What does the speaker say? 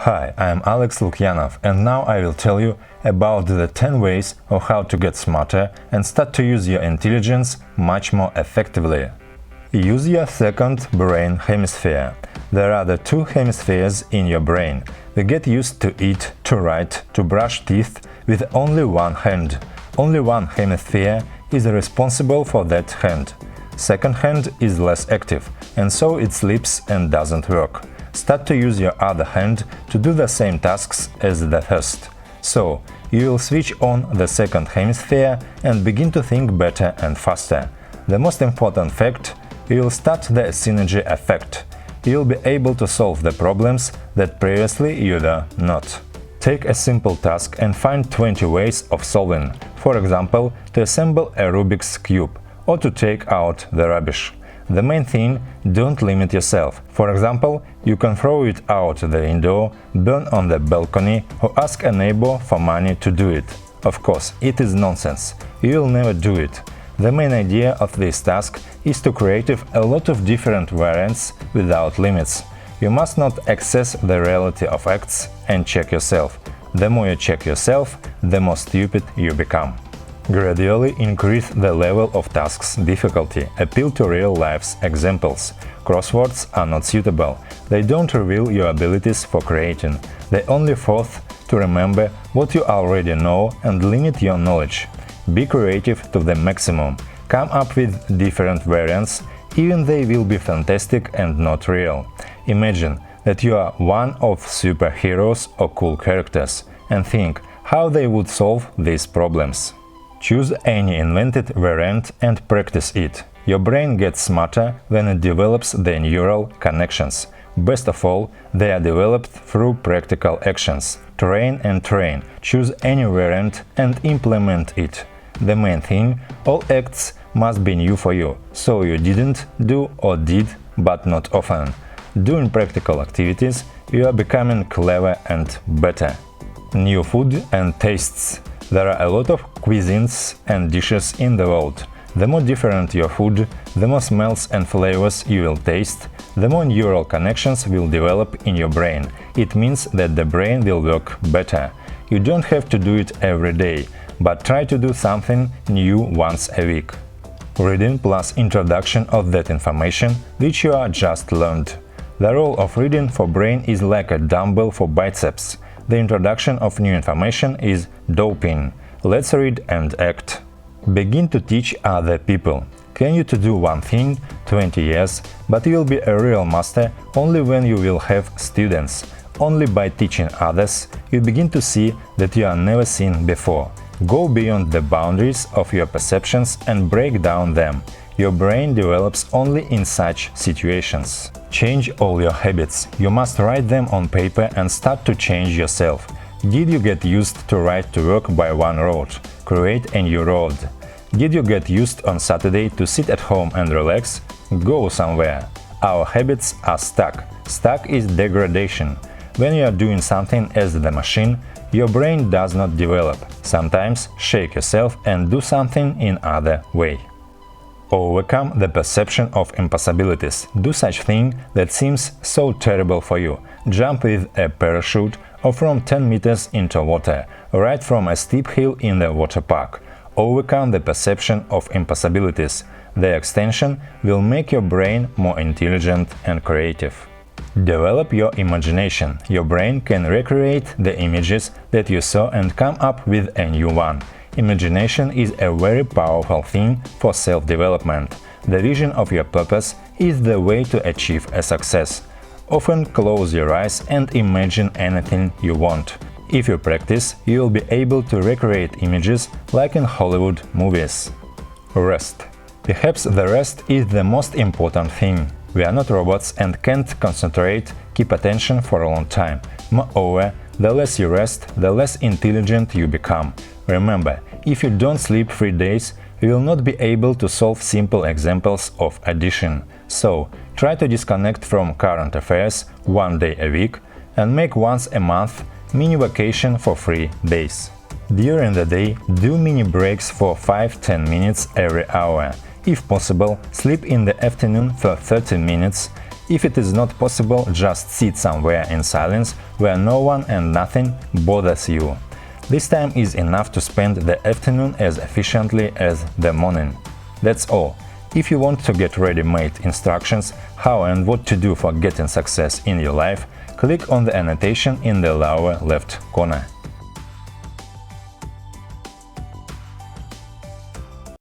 Hi, I'm Alex Lukyanov, and now I will tell you about the 10 ways of how to get smarter and start to use your intelligence much more effectively. Use your second brain hemisphere. There are the two hemispheres in your brain. We get used to eat, to write, to brush teeth with only one hand. Only one hemisphere is responsible for that hand. Second hand is less active, and so it sleeps and doesn't work. Start to use your other hand to do the same tasks as the first. So, you will switch on the second hemisphere and begin to think better and faster. The most important fact: you will start the synergy effect. You will be able to solve the problems that previously you were not. Take a simple task and find 20 ways of solving. For example, to assemble a Rubik's Cube or to take out the rubbish. The main thing, don't limit yourself. For example, you can throw it out the window, burn on the balcony, or ask a neighbor for money to do it. Of course, it is nonsense. You will never do it. The main idea of this task is to create a lot of different variants without limits. You must not access the reality of acts and check yourself. The more you check yourself, the more stupid you become. Gradually increase the level of tasks difficulty. Appeal to real-life examples. Crosswords are not suitable. They don't reveal your abilities for creating. They only force to remember what you already know and limit your knowledge. Be creative to the maximum. Come up with different variants, even they will be fantastic and not real. Imagine that you are one of superheroes or cool characters and think how they would solve these problems. Choose any invented variant and practice it. Your brain gets smarter when it develops the neural connections. Best of all, they are developed through practical actions. Train and train. Choose any variant and implement it. The main thing, all acts must be new for you, so you didn't do or did, but not often. Doing practical activities, you are becoming clever and better. New food and tastes. There are a lot of cuisines and dishes in the world. The more different your food, the more smells and flavors you will taste, the more neural connections will develop in your brain. It means that the brain will work better. You don't have to do it every day, but try to do something new once a week. Reading plus introduction of that information which you are just learned. The role of reading for brain is like a dumbbell for biceps. The introduction of new information is doping. Let's read and act. Begin to teach other people. Can you to do one thing 20 years, but you will be a real master only when you will have students. Only by teaching others, you begin to see that you are never seen before. Go beyond the boundaries of your perceptions and break down them. Your brain develops only in such situations. Change all your habits. You must write them on paper and start to change yourself. Did you get used to ride to work by one road? Create a new road. Did you get used on Saturday to sit at home and relax? Go somewhere. Our habits are stuck. Stuck is degradation. When you are doing something as the machine, your brain does not develop. Sometimes shake yourself and do something in other way. Overcome the perception of impossibilities. Do such thing that seems so terrible for you. Jump with a parachute or from 10 meters into water, right from a steep hill in the water park. Overcome the perception of impossibilities. Their extension will make your brain more intelligent and creative. Develop your imagination. Your brain can recreate the images that you saw and come up with a new one. Imagination is a very powerful thing for self-development. The vision of your purpose is the way to achieve a success. Often close your eyes and imagine anything you want. If you practice, you will be able to recreate images like in Hollywood movies. Rest. Perhaps the rest is the most important thing. We are not robots and can't concentrate, keep attention for a long time. Moreover, the less you rest, the less intelligent you become. Remember, if you don't sleep 3 days, you will not be able to solve simple examples of addition. So, try to disconnect from current affairs 1 day a week and make once a month mini vacation for 3 days. During the day, do mini breaks for 5–10 minutes every hour. If possible, sleep in the afternoon for 30 minutes. If it is not possible, just sit somewhere in silence where no one and nothing bothers you. This time is enough to spend the afternoon as efficiently as the morning. That's all. If you want to get ready-made instructions how and what to do for getting success in your life, click on the annotation in the lower left corner.